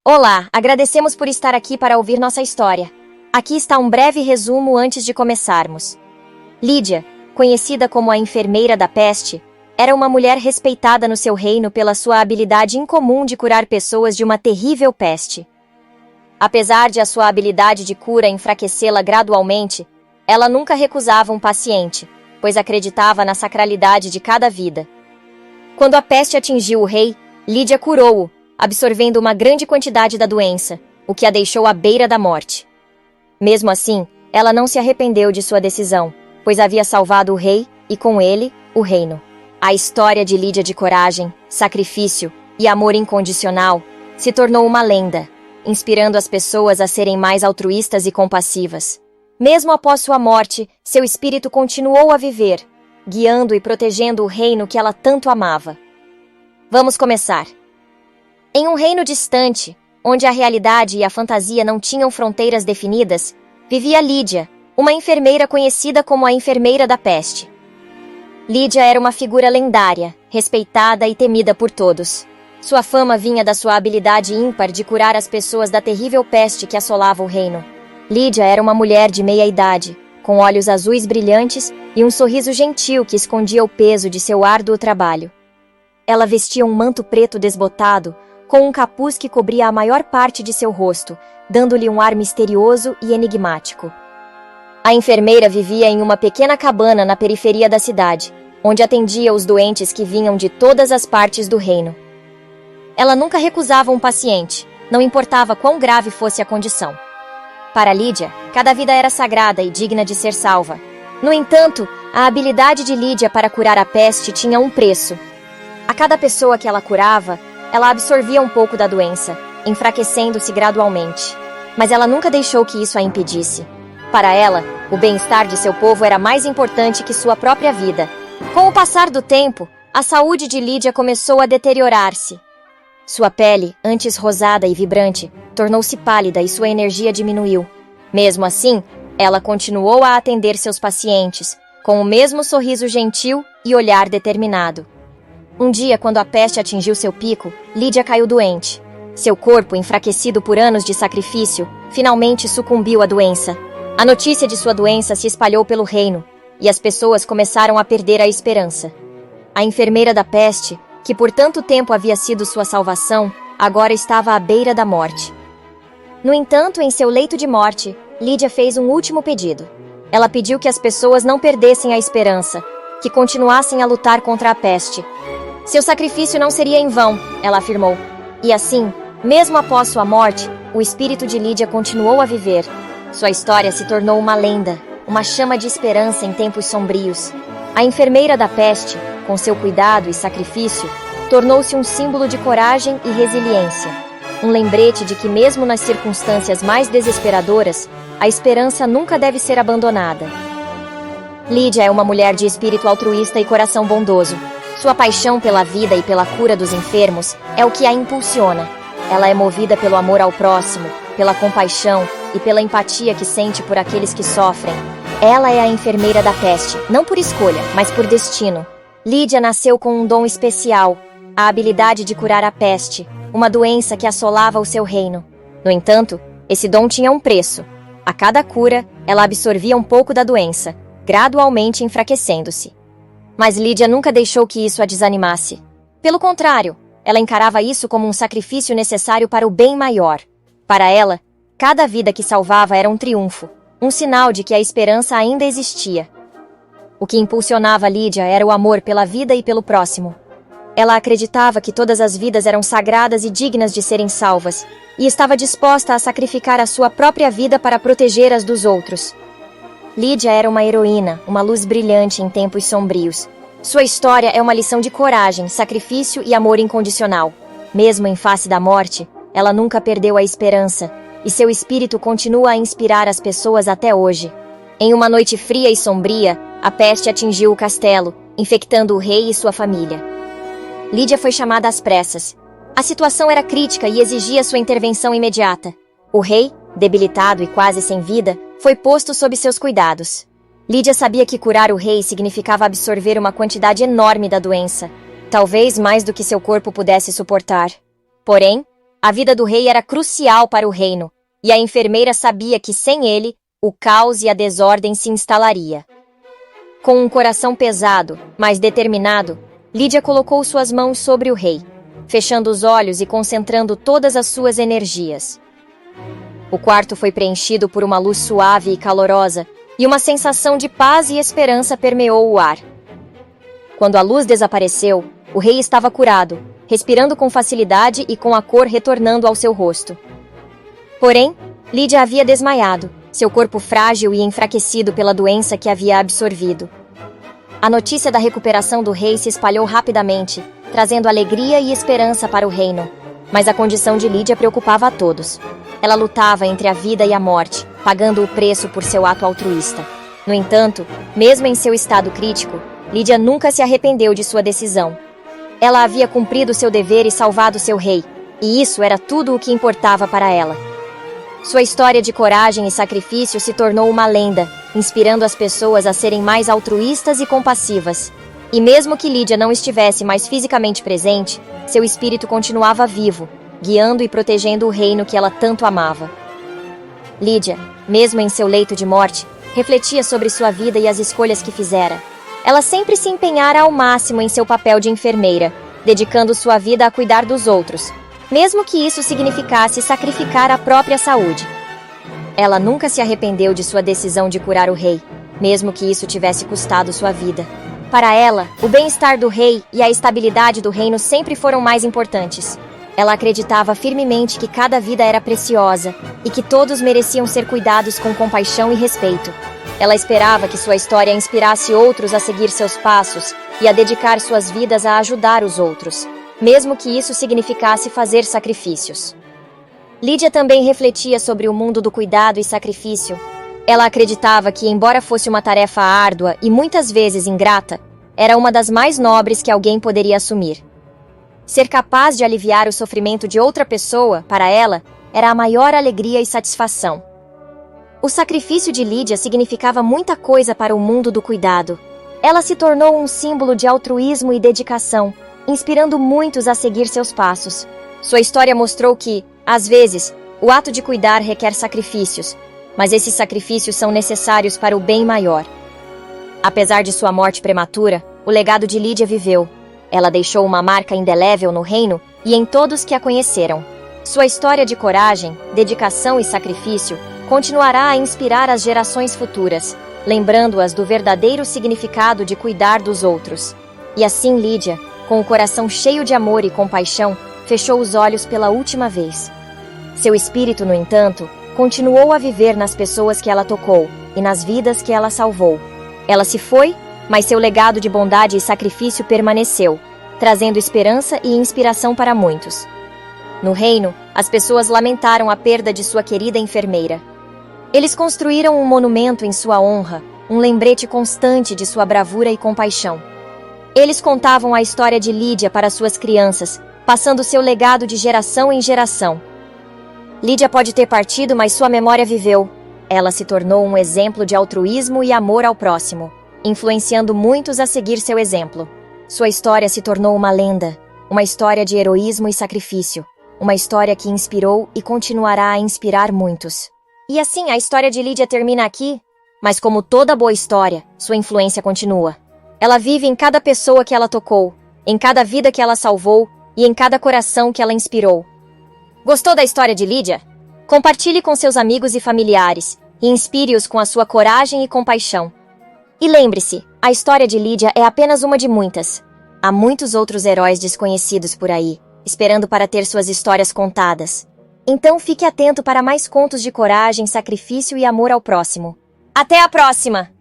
Olá, agradecemos por estar aqui para ouvir nossa história. Aqui está um breve resumo antes de começarmos. Lídia, conhecida como a enfermeira da peste, era uma mulher respeitada no seu reino pela sua habilidade incomum de curar pessoas de uma terrível peste. Apesar de a sua habilidade de cura enfraquecê-la gradualmente, ela nunca recusava um paciente, pois acreditava na sacralidade de cada vida. Quando a peste atingiu o rei, Lídia curou-o, absorvendo uma grande quantidade da doença, o que a deixou à beira da morte. Mesmo assim, ela não se arrependeu de sua decisão, pois havia salvado o rei e, com ele, o reino. A história de Lídia de coragem, sacrifício e amor incondicional se tornou uma lenda, inspirando as pessoas a serem mais altruístas e compassivas. Mesmo após sua morte, seu espírito continuou a viver, guiando e protegendo o reino que ela tanto amava. Vamos começar. Em um reino distante, onde a realidade e a fantasia não tinham fronteiras definidas, vivia Lídia, uma enfermeira conhecida como a enfermeira da peste. Lídia era uma figura lendária, respeitada e temida por todos. Sua fama vinha da sua habilidade ímpar de curar as pessoas da terrível peste que assolava o reino. Lídia era uma mulher de meia-idade, com olhos azuis brilhantes e um sorriso gentil que escondia o peso de seu árduo trabalho. Ela vestia um manto preto desbotado, com um capuz que cobria a maior parte de seu rosto, dando-lhe um ar misterioso e enigmático. A enfermeira vivia em uma pequena cabana na periferia da cidade, onde atendia os doentes que vinham de todas as partes do reino. Ela nunca recusava um paciente, não importava quão grave fosse a condição. Para Lídia, cada vida era sagrada e digna de ser salva. No entanto, a habilidade de Lídia para curar a peste tinha um preço. A cada pessoa que ela curava, ela absorvia um pouco da doença, enfraquecendo-se gradualmente. Mas ela nunca deixou que isso a impedisse. Para ela, o bem-estar de seu povo era mais importante que sua própria vida. Com o passar do tempo, a saúde de Lídia começou a deteriorar-se. Sua pele, antes rosada e vibrante, tornou-se pálida e sua energia diminuiu. Mesmo assim, ela continuou a atender seus pacientes, com o mesmo sorriso gentil e olhar determinado. Um dia, quando a peste atingiu seu pico, Lídia caiu doente. Seu corpo, enfraquecido por anos de sacrifício, finalmente sucumbiu à doença. A notícia de sua doença se espalhou pelo reino, e as pessoas começaram a perder a esperança. A enfermeira da peste, que por tanto tempo havia sido sua salvação, agora estava à beira da morte. No entanto, em seu leito de morte, Lídia fez um último pedido. Ela pediu que as pessoas não perdessem a esperança, que continuassem a lutar contra a peste. Seu sacrifício não seria em vão, ela afirmou. E assim, mesmo após sua morte, o espírito de Lídia continuou a viver. Sua história se tornou uma lenda, uma chama de esperança em tempos sombrios. A enfermeira da peste, com seu cuidado e sacrifício, tornou-se um símbolo de coragem e resiliência. Um lembrete de que mesmo nas circunstâncias mais desesperadoras, a esperança nunca deve ser abandonada. Lídia é uma mulher de espírito altruísta e coração bondoso. Sua paixão pela vida e pela cura dos enfermos é o que a impulsiona. Ela é movida pelo amor ao próximo, pela compaixão e pela empatia que sente por aqueles que sofrem. Ela é a enfermeira da peste, não por escolha, mas por destino. Lídia nasceu com um dom especial, a habilidade de curar a peste, uma doença que assolava o seu reino. No entanto, esse dom tinha um preço. A cada cura, ela absorvia um pouco da doença, gradualmente enfraquecendo-se. Mas Lídia nunca deixou que isso a desanimasse. Pelo contrário, ela encarava isso como um sacrifício necessário para o bem maior. Para ela, cada vida que salvava era um triunfo, um sinal de que a esperança ainda existia. O que impulsionava Lídia era o amor pela vida e pelo próximo. Ela acreditava que todas as vidas eram sagradas e dignas de serem salvas, e estava disposta a sacrificar a sua própria vida para proteger as dos outros. Lídia era uma heroína, uma luz brilhante em tempos sombrios. Sua história é uma lição de coragem, sacrifício e amor incondicional. Mesmo em face da morte, ela nunca perdeu a esperança, e seu espírito continua a inspirar as pessoas até hoje. Em uma noite fria e sombria, a peste atingiu o castelo, infectando o rei e sua família. Lídia foi chamada às pressas. A situação era crítica e exigia sua intervenção imediata. O rei, debilitado e quase sem vida, foi posto sob seus cuidados. Lídia sabia que curar o rei significava absorver uma quantidade enorme da doença, talvez mais do que seu corpo pudesse suportar. Porém, A vida do rei era crucial para o reino, e a enfermeira sabia que sem ele, o caos e a desordem se instalaria. Com um coração pesado, mas determinado, Lídia colocou suas mãos sobre o rei, fechando os olhos e concentrando todas as suas energias. O quarto foi preenchido por uma luz suave e calorosa, e uma sensação de paz e esperança permeou o ar. Quando a luz desapareceu, o rei estava curado, respirando com facilidade e com a cor retornando ao seu rosto. Porém, Lídia havia desmaiado, seu corpo frágil e enfraquecido pela doença que havia absorvido. A notícia da recuperação do rei se espalhou rapidamente, trazendo alegria e esperança para o reino. Mas a condição de Lídia preocupava a todos. Ela lutava entre a vida e a morte, pagando o preço por seu ato altruísta. No entanto, mesmo em seu estado crítico, Lídia nunca se arrependeu de sua decisão. Ela havia cumprido seu dever e salvado seu rei, e isso era tudo o que importava para ela. Sua história de coragem e sacrifício se tornou uma lenda, inspirando as pessoas a serem mais altruístas e compassivas. E mesmo que Lídia não estivesse mais fisicamente presente, seu espírito continuava vivo, guiando e protegendo o reino que ela tanto amava. Lídia, mesmo em seu leito de morte, refletia sobre sua vida e as escolhas que fizera. Ela sempre se empenhara ao máximo em seu papel de enfermeira, dedicando sua vida a cuidar dos outros, mesmo que isso significasse sacrificar a própria saúde. Ela nunca se arrependeu de sua decisão de curar o rei, mesmo que isso tivesse custado sua vida. Para ela, o bem-estar do rei e a estabilidade do reino sempre foram mais importantes. Ela acreditava firmemente que cada vida era preciosa e que todos mereciam ser cuidados com compaixão e respeito. Ela esperava que sua história inspirasse outros a seguir seus passos e a dedicar suas vidas a ajudar os outros, mesmo que isso significasse fazer sacrifícios. Lídia também refletia sobre o mundo do cuidado e sacrifício. Ela acreditava que, embora fosse uma tarefa árdua e muitas vezes ingrata, era uma das mais nobres que alguém poderia assumir. Ser capaz de aliviar o sofrimento de outra pessoa, para ela, era a maior alegria e satisfação. O sacrifício de Lídia significava muita coisa para o mundo do cuidado. Ela se tornou um símbolo de altruísmo e dedicação, inspirando muitos a seguir seus passos. Sua história mostrou que, às vezes, o ato de cuidar requer sacrifícios, mas esses sacrifícios são necessários para o bem maior. Apesar de sua morte prematura, o legado de Lídia viveu. Ela deixou uma marca indelével no reino e em todos que a conheceram. Sua história de coragem, dedicação e sacrifício continuará a inspirar as gerações futuras, lembrando-as do verdadeiro significado de cuidar dos outros. E assim Lídia, com o coração cheio de amor e compaixão, fechou os olhos pela última vez. Seu espírito, no entanto, continuou a viver nas pessoas que ela tocou e nas vidas que ela salvou. Ela se foi, mas seu legado de bondade e sacrifício permaneceu, trazendo esperança e inspiração para muitos. No reino, as pessoas lamentaram a perda de sua querida enfermeira. Eles construíram um monumento em sua honra, um lembrete constante de sua bravura e compaixão. Eles contavam a história de Lídia para suas crianças, passando seu legado de geração em geração. Lídia pode ter partido, mas sua memória viveu. Ela se tornou um exemplo de altruísmo e amor ao próximo, influenciando muitos a seguir seu exemplo. Sua história se tornou uma lenda, uma história de heroísmo e sacrifício, uma história que inspirou e continuará a inspirar muitos. E assim, a história de Lídia termina aqui, mas como toda boa história, sua influência continua. Ela vive em cada pessoa que ela tocou, em cada vida que ela salvou e em cada coração que ela inspirou. Gostou da história de Lídia? Compartilhe com seus amigos e familiares e inspire-os com a sua coragem e compaixão. E lembre-se, a história de Lídia é apenas uma de muitas. Há muitos outros heróis desconhecidos por aí, esperando para ter suas histórias contadas. Então fique atento para mais contos de coragem, sacrifício e amor ao próximo. Até a próxima!